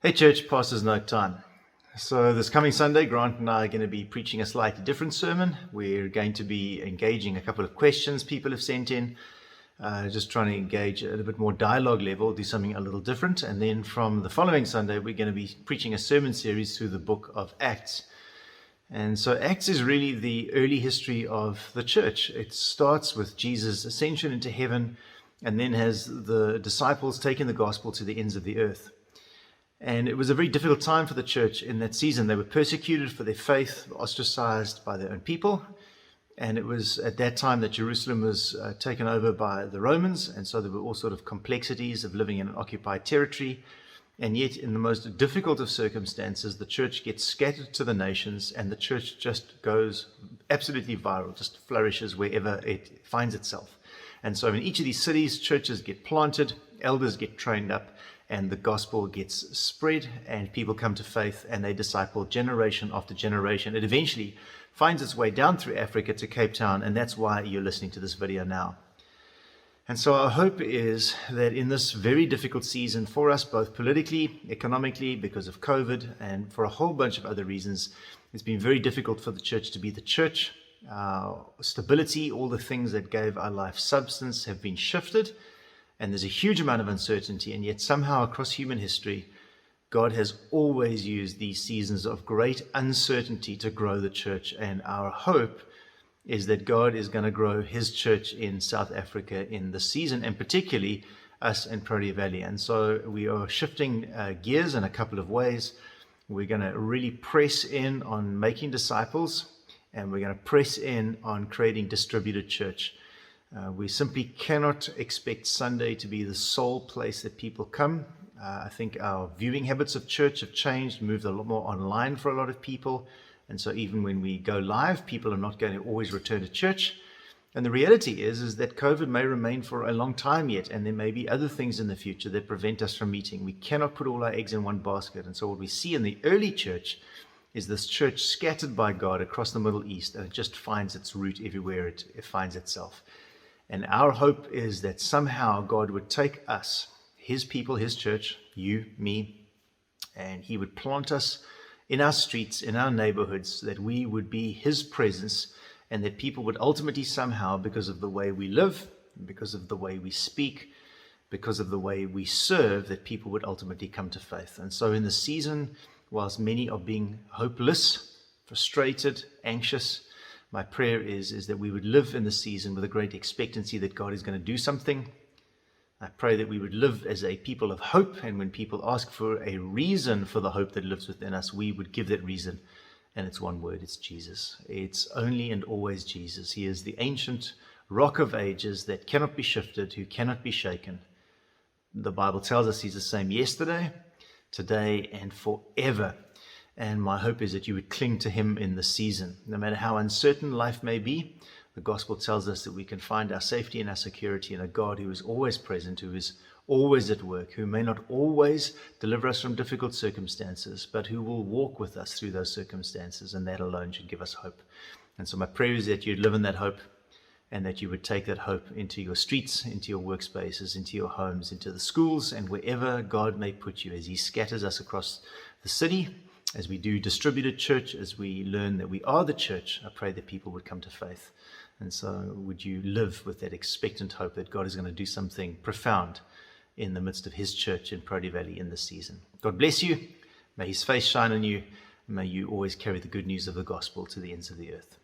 Hey church, pastor's note time. So this coming Sunday, Grant and I are going to be preaching a slightly different sermon. We're going to be engaging a couple of questions people have sent in, just trying to engage at a bit more dialogue level, do something a little different. And then from the following Sunday, we're going to be preaching a sermon series through the book of Acts. And so Acts is really the early history of the church. It starts with Jesus' ascension into heaven and then has the disciples taking the gospel to the ends of the earth. And it was a very difficult time for the church in that season. They were persecuted for their faith, ostracized by their own people. And it was at that time that Jerusalem was taken over by the Romans. And so there were all sort of complexities of living in an occupied territory. And yet, in the most difficult of circumstances, the church gets scattered to the nations and the church just goes absolutely viral, just flourishes wherever it finds itself. And so in each of these cities, churches get planted, elders get trained up, and the gospel gets spread and people come to faith and they disciple generation after generation. It eventually finds its way down through Africa to Cape Town, and that's why you're listening to this video now. And so our hope is that in this very difficult season for us, both politically, economically, because of COVID, and for a whole bunch of other reasons, it's been very difficult for the church to be the church. Stability, all the things that gave our life substance have been shifted. And there's a huge amount of uncertainty, and yet somehow across human history, God has always used these seasons of great uncertainty to grow the church. And our hope is that God is going to grow his church in South Africa in this season, and particularly us in Protea Valley. And so we are shifting gears in a couple of ways. We're going to really press in on making disciples, and we're going to press in on creating distributed church. We simply cannot expect Sunday to be the sole place that people come. I think our viewing habits of church have changed, moved a lot more online for a lot of people. And so even when we go live, people are not going to always return to church. And the reality is that COVID may remain for a long time yet, and there may be other things in the future that prevent us from meeting. We cannot put all our eggs in one basket. And so what we see in the early church is this church scattered by God across the Middle East, and it just finds its root everywhere it finds itself. And our hope is that somehow God would take us, his people, his church, you, me, and he would plant us in our streets, in our neighborhoods, that we would be his presence, and that people would ultimately somehow, because of the way we live, because of the way we speak, because of the way we serve, that people would ultimately come to faith. And so in the season, whilst many are being hopeless, frustrated, anxious, my prayer is that we would live in the season with a great expectancy that God is going to do something. I pray that we would live as a people of hope, and when people ask for a reason for the hope that lives within us, we would give that reason, and it's one word, it's Jesus. It's only and always Jesus. He is the ancient rock of ages that cannot be shifted, who cannot be shaken. The Bible tells us he's the same yesterday, today, and forever. And my hope is that you would cling to him in the season. No matter how uncertain life may be, the gospel tells us that we can find our safety and our security in a God who is always present, who is always at work, who may not always deliver us from difficult circumstances, but who will walk with us through those circumstances, and that alone should give us hope. And so my prayer is that you'd live in that hope, and that you would take that hope into your streets, into your workspaces, into your homes, into the schools, and wherever God may put you as he scatters us across the city. As we do distributed church, as we learn that we are the church, I pray that people would come to faith. And so would you live with that expectant hope that God is going to do something profound in the midst of his church in Protea Valley in this season. God bless you. May his face shine on you. May you always carry the good news of the gospel to the ends of the earth.